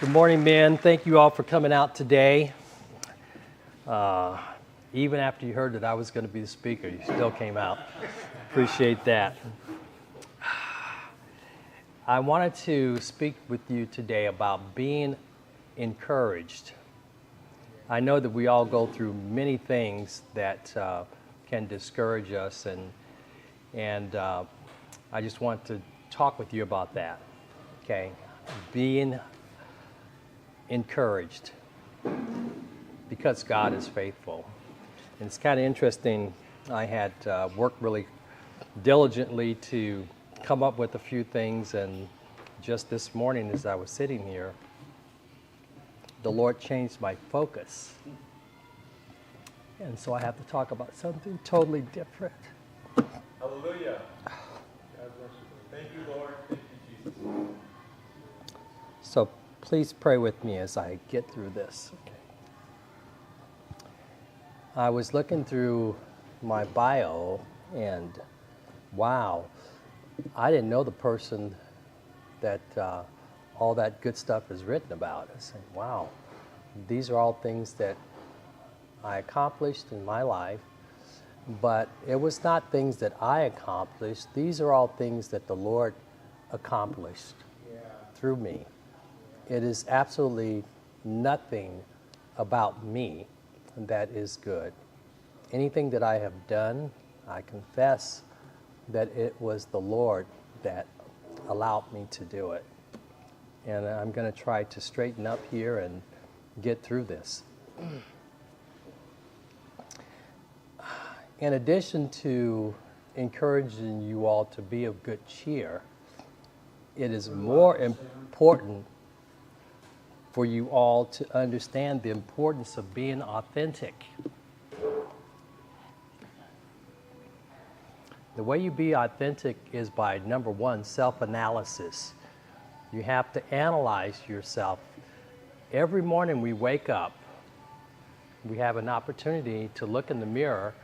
Good morning, men. Thank you all for coming out today. Even after you heard that I was going to be the speaker, you still came out. Appreciate that. I wanted to speak with you today about being encouraged. I know that we all go through many things that can discourage us, and I just want to talk with you about that. Okay, being encouraged because God is faithful. And it's kind of interesting. I had worked really diligently to come up with a few things, and just this morning as I was sitting here, the Lord changed my focus. And so I have to talk about something totally different. Hallelujah. God bless you. Thank you, Lord. Thank you, Jesus. So please pray with me as I get through this. Okay. I was looking through my bio, and wow, I didn't know the person that all that good stuff is written about. I said, wow, these are all things that I accomplished in my life, but it was not things that I accomplished. These are all things that the Lord accomplished through me. It is absolutely nothing about me that is good. Anything that I have done, I confess that it was the Lord that allowed me to do it. And I'm going to try to straighten up here and get through this. In addition to encouraging you all to be of good cheer, it is more important for you all to understand the importance of being authentic. The way you be authentic is by, number one, self-analysis. You have to analyze yourself. Every morning we wake up, we have an opportunity to look in the mirror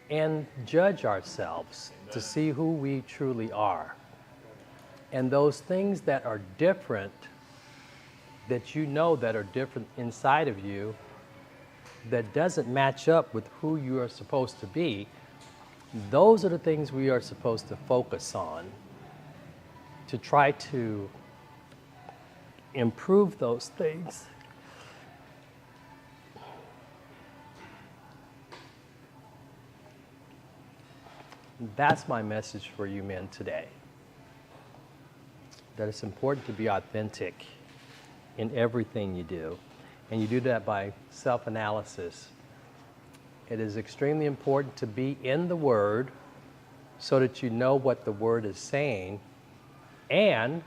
and judge ourselves to see who we truly are. And those things that are different, that you know that are different inside of you, that doesn't match up with who you are supposed to be, those are the things we are supposed to focus on to try to improve those things. That's my message for you men today. That it's important to be authentic in everything you do. And you do that by self-analysis. It is extremely important to be in the Word so that you know what the Word is saying, and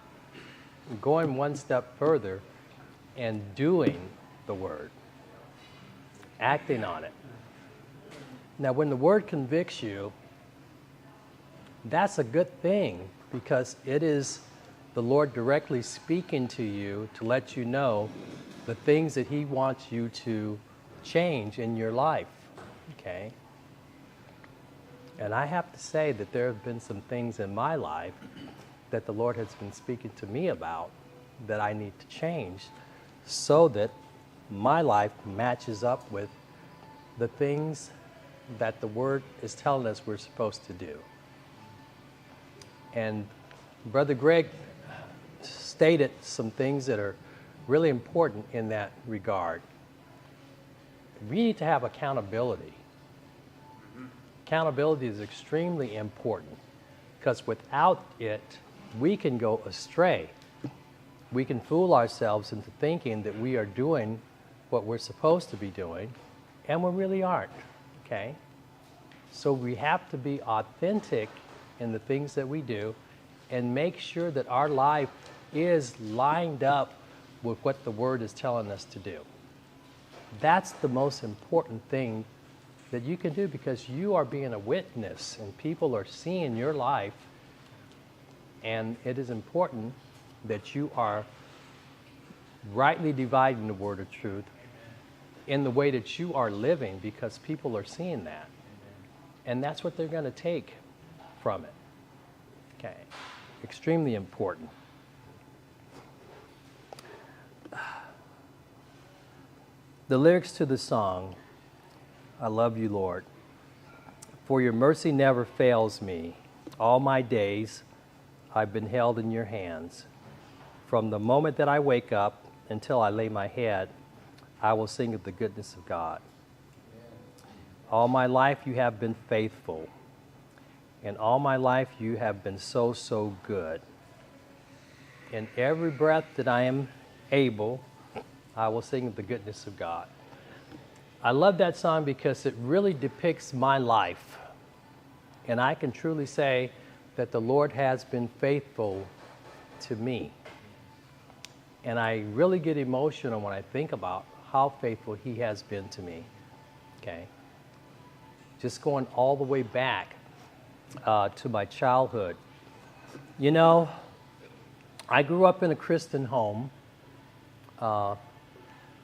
going one step further and doing the Word, acting on it. Now, when the Word convicts you, that's a good thing, because it is the Lord directly speaking to you to let you know the things that He wants you to change in your life, okay? And I have to say that there have been some things in my life that the Lord has been speaking to me about that I need to change so that my life matches up with the things that the Word is telling us we're supposed to do. And Brother Greg stated some things that are really important in that regard. We need to have accountability. Accountability is extremely important, because without it, we can go astray. We can fool ourselves into thinking that we are doing what we're supposed to be doing, and we really aren't, okay? So we have to be authentic in the things that we do and make sure that our life is lined up with what the Word is telling us to do. That's the most important thing that you can do, because you are being a witness and people are seeing your life, and it is important that you are rightly dividing the word of truth in the way that you are living, because people are seeing that. And that's what they're going to take from it. Okay. Extremely important. The lyrics to the song, I love you, Lord. For your mercy never fails me. All my days I've been held in your hands. From the moment that I wake up until I lay my head, I will sing of the goodness of God. All my life you have been faithful. And all my life you have been so, so good. In every breath that I am able, I will sing of the goodness of God. I love that song because it really depicts my life. And I can truly say that the Lord has been faithful to me. And I really get emotional when I think about how faithful he has been to me. Okay? Just going all the way back to my childhood. You know, I grew up in a Christian home.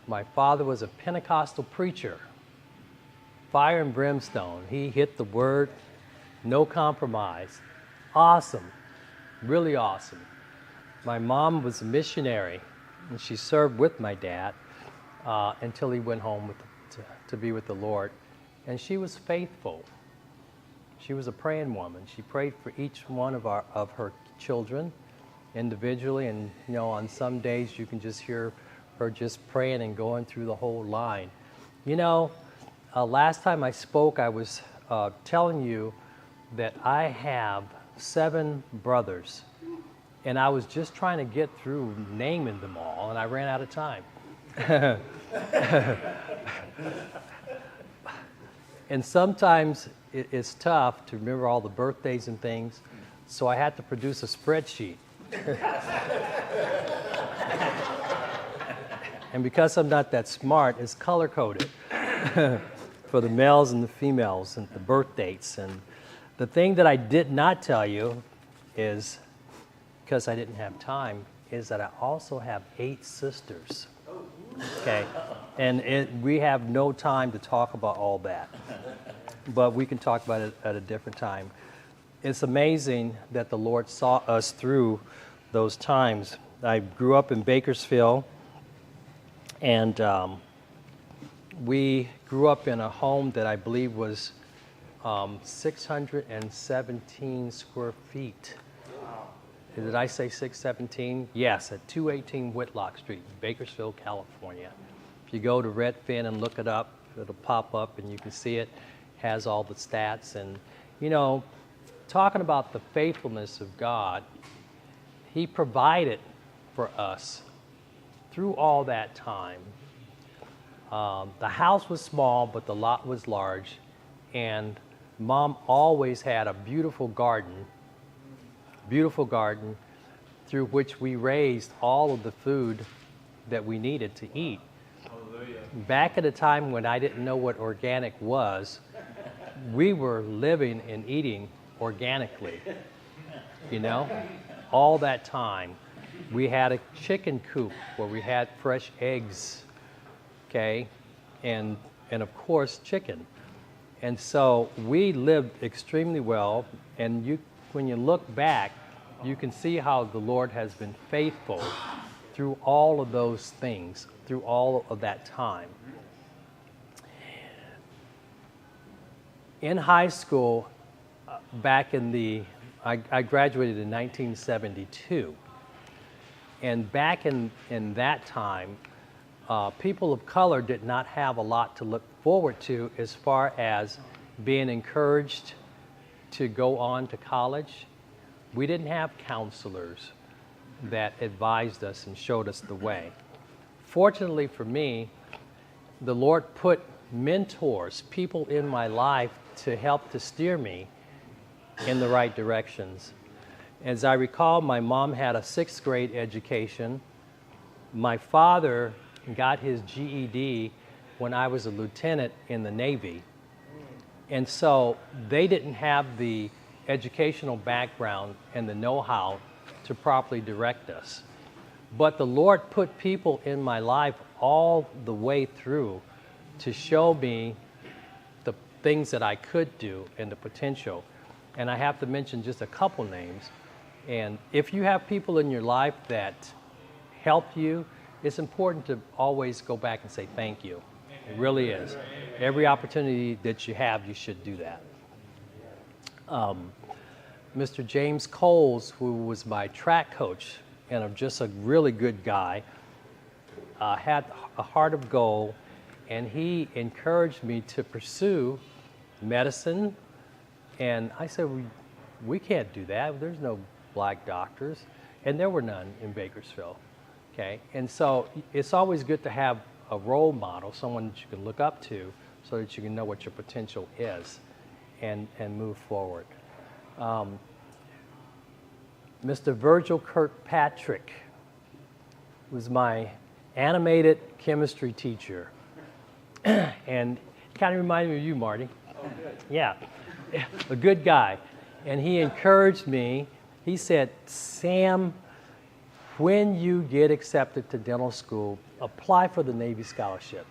My father was a Pentecostal preacher, fire and brimstone. He hit the word, no compromise. Awesome, really awesome. My mom was a missionary, and she served with my dad until he went home to be with the Lord. And she was faithful. She was a praying woman. She prayed for each one of her children individually, and you know, on some days you can just hear her just praying and going through the whole line. You know, last time I spoke, I was telling you that I have 7 brothers, and I was just trying to get through naming them all, and I ran out of time. And sometimes it's tough to remember all the birthdays and things, so I had to produce a spreadsheet. And because I'm not that smart, it's color-coded for the males and the females and the birth dates. And the thing that I did not tell you is, because I didn't have time, is that I also have 8 sisters. Okay? And we have no time to talk about all that. But we can talk about it at a different time. It's amazing that the Lord saw us through those times. I grew up in Bakersfield, and we grew up in a home that I believe was 617 square feet. Did I say 617? Yes, at 218 Whitlock Street, Bakersfield, California. If you go to Redfin and look it up, it'll pop up and you can see it. Has all the stats. And, you know, talking about the faithfulness of God, he provided for us through all that time. The house was small, but the lot was large, and Mom always had a beautiful garden through which we raised all of the food that we needed to eat. Hallelujah. Back at a time when I didn't know what organic was, we were living and eating organically, you know, all that time. We had a chicken coop where we had fresh eggs, okay, and of course chicken. And so we lived extremely well, and when you look back, you can see how the Lord has been faithful through all of those things, through all of that time. In high school, back in I graduated in 1972. And back in that time, people of color did not have a lot to look forward to as far as being encouraged to go on to college. We didn't have counselors that advised us and showed us the way. Fortunately for me, the Lord put mentors, people in my life to help to steer me in the right directions. As I recall, my mom had a 6th grade education. My father got his GED when I was a lieutenant in the Navy. And so they didn't have the educational background and the know-how to properly direct us. But the Lord put people in my life all the way through to show me the things that I could do and the potential. And I have to mention just a couple names. And if you have people in your life that help you, it's important to always go back and say thank you. It really is. Every opportunity that you have, you should do that. Mr. James Coles, who was my track coach and just a really good guy, had a heart of gold, and he encouraged me to pursue medicine. And I said, we can't do that. There's no black doctors. And there were none in Bakersfield. Okay? And so it's always good to have a role model, someone that you can look up to so that you can know what your potential is and move forward. Mr. Virgil Kirkpatrick was my animated chemistry teacher. And kind of reminded me of you, Marty. Oh, good. Yeah, a good guy. And he encouraged me. He said, Sam, when you get accepted to dental school, apply for the Navy scholarship.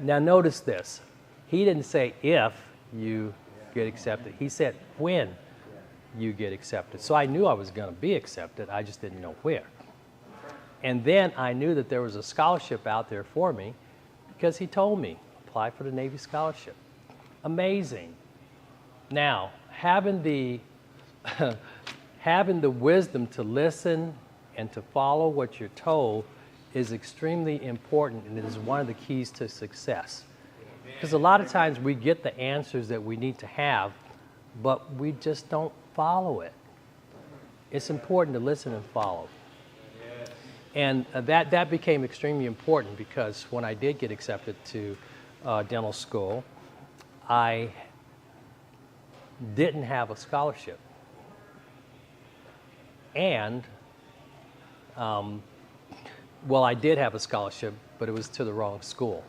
Now notice this. He didn't say if you get accepted. He said when you get accepted. So I knew I was going to be accepted. I just didn't know where. And then I knew that there was a scholarship out there for me because he told me, apply for the Navy scholarship. Amazing. Now, having the wisdom to listen and to follow what you're told is extremely important, and it is one of the keys to success. Because a lot of times we get the answers that we need to have, but we just don't follow it. It's important to listen and follow. And that became extremely important because when I did get accepted to dental school, I didn't have a scholarship. And, well, I did have a scholarship, but it was to the wrong school.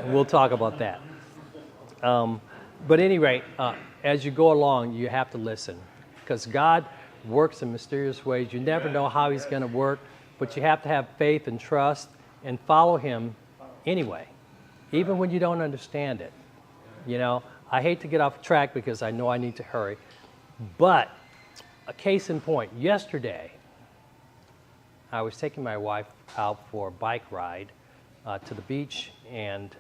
We'll talk about that. But at any rate, as you go along, you have to listen because God works in mysterious ways. You never know how he's going to work, but you have to have faith and trust and follow him anyway, even when you don't understand it. You know, I hate to get off track because I know I need to hurry, but a case in point, yesterday, I was taking my wife out for a bike ride to the beach, and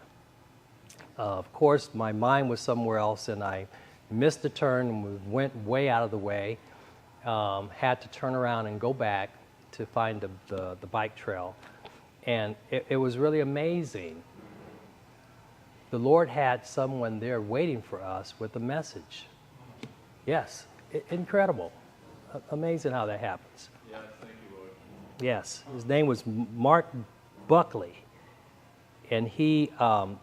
of course, my mind was somewhere else, and I missed the turn and we went way out of the way. Had to turn around and go back to find the bike trail. And it was really amazing. The Lord had someone there waiting for us with a message. Yes, incredible. Amazing how that happens. Yes, thank you, Lord. Yes, his name was Mark Buckley. And he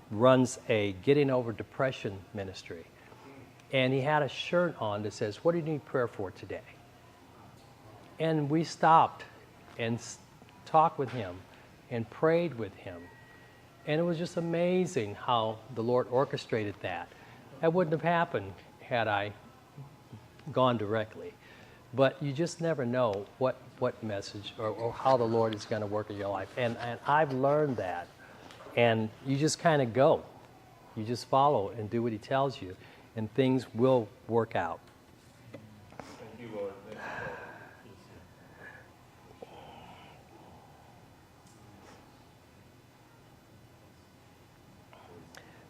runs a Getting Over Depression ministry. And he had a shirt on that says, "What do you need prayer for today?" And we stopped and talked with him and prayed with him. And it was just amazing how the Lord orchestrated that. That wouldn't have happened had I gone directly. But you just never know what message or how the Lord is going to work in your life. And I've learned that. And you just kind of go. You just follow and do what he tells you, and things will work out. Thank you, Lord. Thank you, Lord.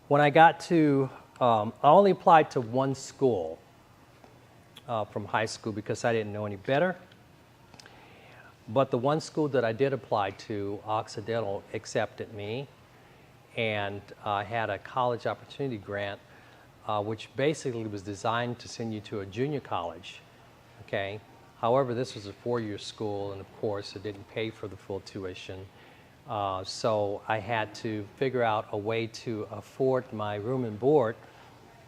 When I got to, I only applied to one school from high school because I didn't know any better. But the one school that I did apply to, Occidental, accepted me. And I had a college opportunity grant, which basically was designed to send you to a junior college, okay? However, this was a four-year school, and of course, it didn't pay for the full tuition. So I had to figure out a way to afford my room and board.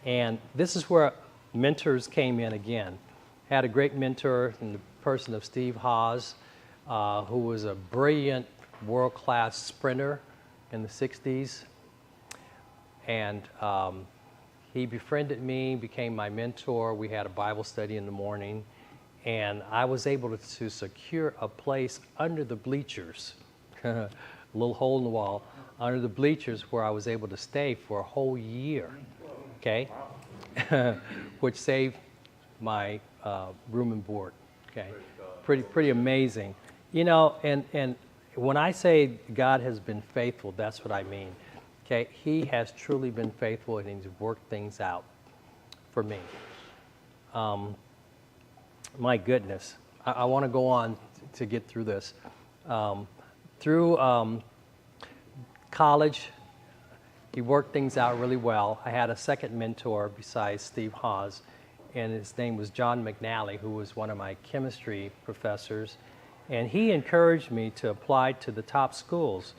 And this is where mentors came in again. I had a great mentor in the person of Steve Haas, who was a brilliant world-class sprinter in the 60s. And he befriended me, became my mentor. We had a Bible study in the morning. And I was able to secure a place under the bleachers, a little hole in the wall, under the bleachers where I was able to stay for a whole year, okay? Which saved my room and board, okay? Pretty amazing. You know, and when I say God has been faithful, that's what I mean. Okay, He has truly been faithful, and He's worked things out for me. My goodness, I want to go on to get through this. Through college, He worked things out really well. I had a second mentor besides Steve Hawes, and his name was John McNally, who was one of my chemistry professors. And he encouraged me to apply to the top schools,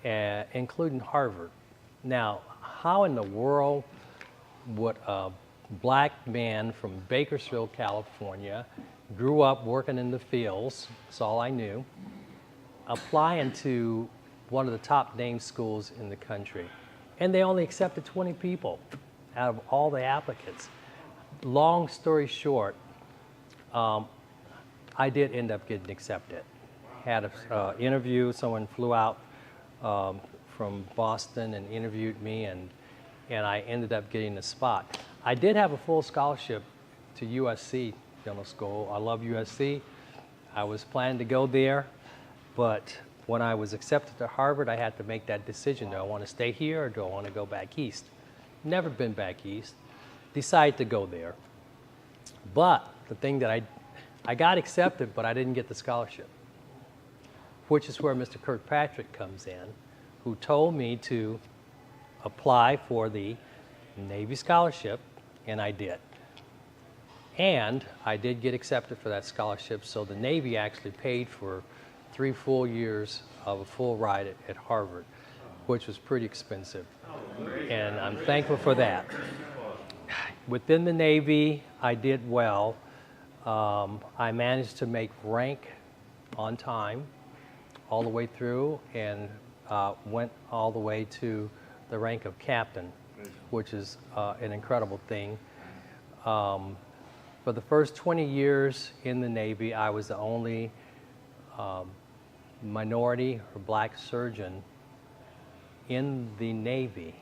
including Harvard. Now, how in the world would a black man from Bakersfield, California, grew up working in the fields, that's all I knew, applying to one of the top named schools in the country? And they only accepted 20 people out of all the applicants. Long story short, I did end up getting accepted. Had an interview, someone flew out from Boston and interviewed me, and I ended up getting a spot. I did have a full scholarship to USC Dental School. I love USC. I was planning to go there, but when I was accepted to Harvard, I had to make that decision. Do I want to stay here or do I want to go back east? Never been back east. Decided to go there. But the thing that I got accepted, but I didn't get the scholarship, which is where Mr. Kirkpatrick comes in, who told me to apply for the Navy scholarship, and I did. And I did get accepted for that scholarship, so the Navy actually paid for 3 full years of a full ride at Harvard, which was pretty expensive. And I'm thankful for that. Within the Navy, I did well. I managed to make rank on time all the way through, and went all the way to the rank of captain, which is an incredible thing. For the first 20 years in the Navy, I was the only minority or black surgeon in the Navy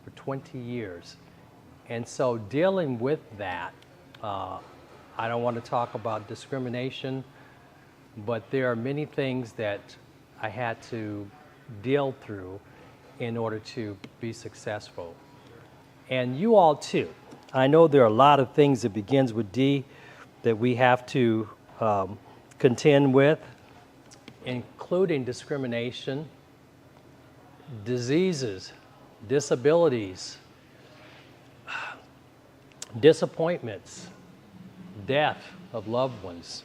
for 20 years. And so dealing with that, I don't want to talk about discrimination, but there are many things that I had to deal through in order to be successful. And you all too. I know there are a lot of things that begins with D that we have to contend with, including discrimination, diseases, disabilities, disappointments, death of loved ones,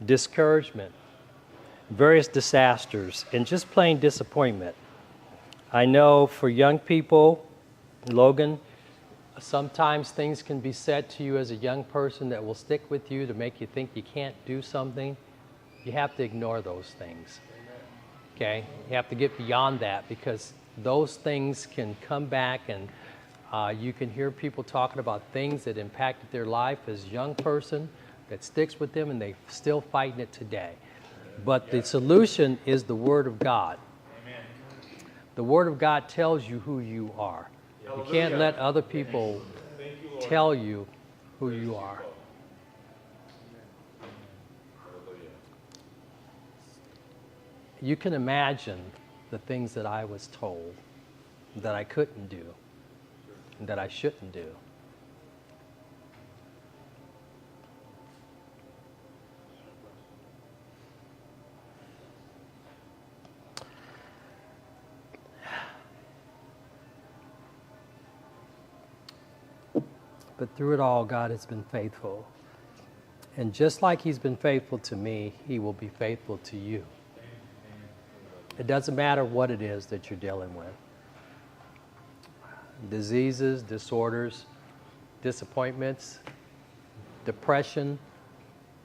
discouragement, various disasters, and just plain disappointment. I know for young people, Logan, sometimes things can be said to you as a young person that will stick with you to make you think you can't do something. You have to ignore those things. Okay? You have to get beyond that, because those things can come back, and you can hear people talking about things that impacted their life as a young person that sticks with them, and they're still fighting it today. But the solution is the Word of God. The Word of God tells you who you are. You can't let other people tell you who you are. You can imagine the things that I was told that I couldn't do, and that I shouldn't do. But through it all, God has been faithful. And just like He's been faithful to me, He will be faithful to you. It doesn't matter what it is that you're dealing with. Diseases, disorders, disappointments, depression.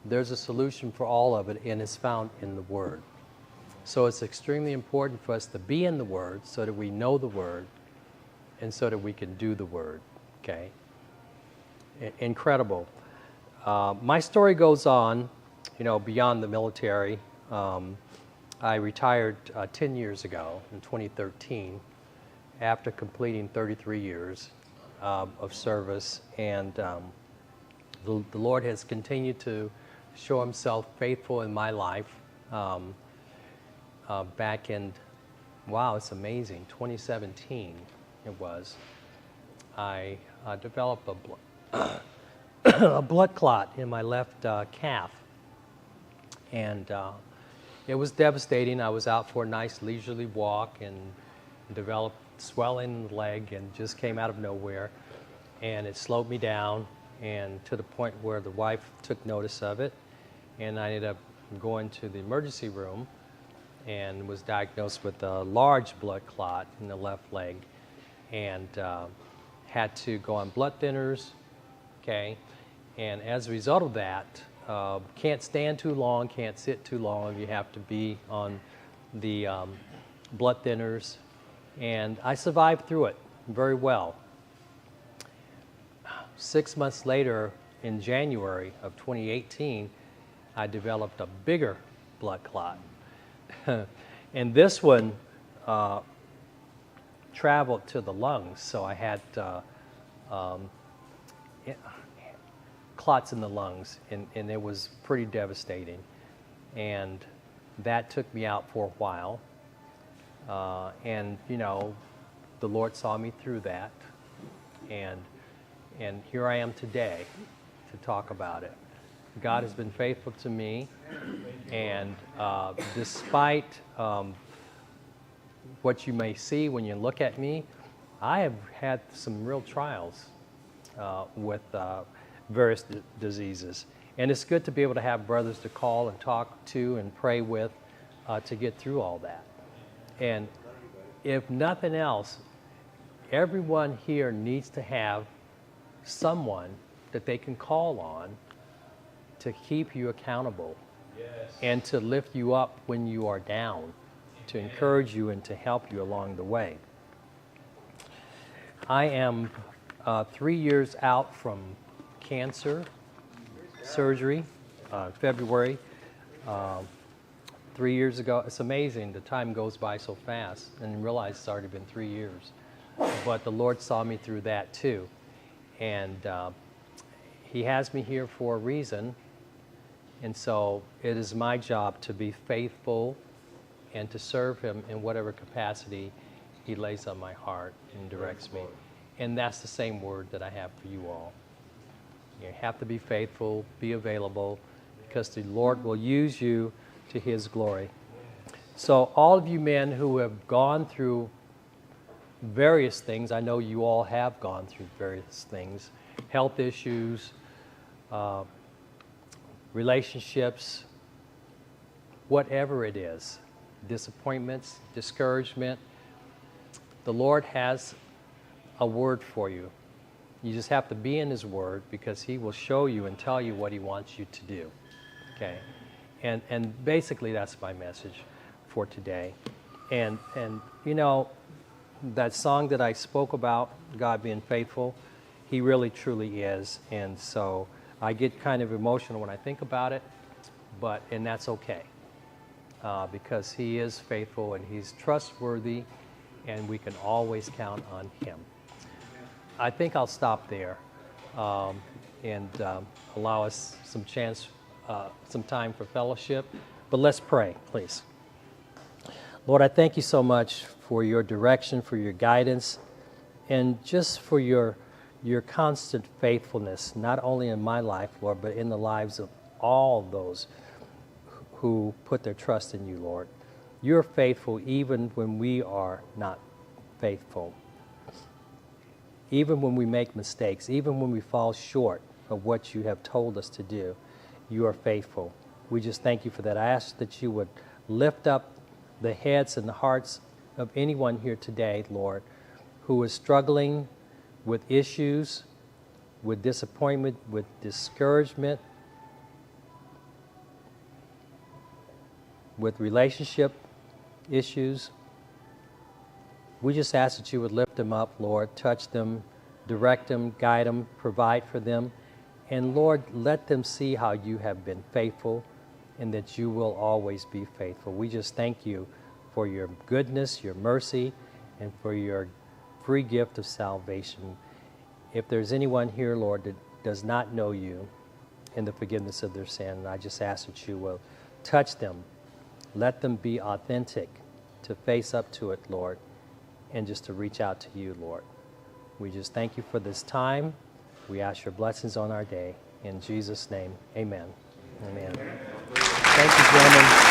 There's a solution for all of it, and it's found in the Word. So it's extremely important for us to be in the Word so that we know the Word and so that we can do the Word. Okay? Incredible. My story goes on, beyond the military. I retired 10 years ago in 2013 after completing 33 years of service, and the Lord has continued to show Himself faithful in my life. back in, wow, it's amazing, 2017 it was. I developed a blood clot in my left calf. And it was devastating. I was out for a nice leisurely walk and developed swelling in the leg and just came out of nowhere. And it slowed me down, and to the point where the wife took notice of it. And I ended up going to the emergency room and was diagnosed with a large blood clot in the left leg, and had to go on blood thinners, okay? And as a result of that, can't stand too long, can't sit too long. You have to be on the blood thinners. And I survived through it very well. 6 months later, in January of 2018, I developed a bigger blood clot. And this one traveled to the lungs, so I had clots in the lungs, and it was pretty devastating. And that took me out for a while. And, you know, the Lord saw me through that. And here I am today to talk about it. God has been faithful to me. And despite what you may see when you look at me, I have had some real trials with various diseases. And it's good to be able to have brothers to call and talk to and pray with to get through all that. And if nothing else, everyone here needs to have someone that they can call on to keep you accountable. Yes. And to lift you up when you are down, to encourage you and to help you along the way. I am 3 years out from cancer surgery, February. 3 years ago. It's amazing, the time goes by so fast, and realize it's already been 3 years. But the Lord saw me through that too. And He has me here for a reason. And so it is my job to be faithful and to serve Him in whatever capacity He lays on my heart and directs me. And that's the same word that I have for you all. You have to be faithful, be available, because the Lord will use you to His glory. So all of you men who have gone through various things, I know you all have gone through various things, health issues, relationships, whatever it is, disappointments, discouragement, the Lord has a word for you. You just have to be in His Word, because He will show you and tell you what He wants you to do. Okay? And basically that's my message for today. And you know, that song that I spoke about, God being faithful, He really truly is. And so I get kind of emotional when I think about it, and that's okay. Because He is faithful and He's trustworthy, and we can always count on Him. I think I'll stop there and allow us some time for fellowship. But let's pray, please. Lord, I thank You so much for Your direction, for Your guidance, and just for Your constant faithfulness, not only in my life, Lord, but in the lives of all those who put their trust in You, Lord. You're faithful even when we are not faithful. Even when we make mistakes, even when we fall short of what You have told us to do, You are faithful. We just thank You for that. I ask that You would lift up the heads and the hearts of anyone here today, Lord, who is struggling with issues, with disappointment, with discouragement, with relationship issues. We just ask that You would lift them up, Lord, touch them, direct them, guide them, provide for them. And Lord, let them see how You have been faithful and that You will always be faithful. We just thank You for Your goodness, Your mercy, and for Your free gift of salvation. If there's anyone here, Lord, that does not know You in the forgiveness of their sin, I just ask that You will touch them Let them be authentic to face up to it, Lord, and just to reach out to you, Lord. We just thank you for this time. We ask your blessings on our day. In Jesus' name, amen. Amen. Thank you, gentlemen.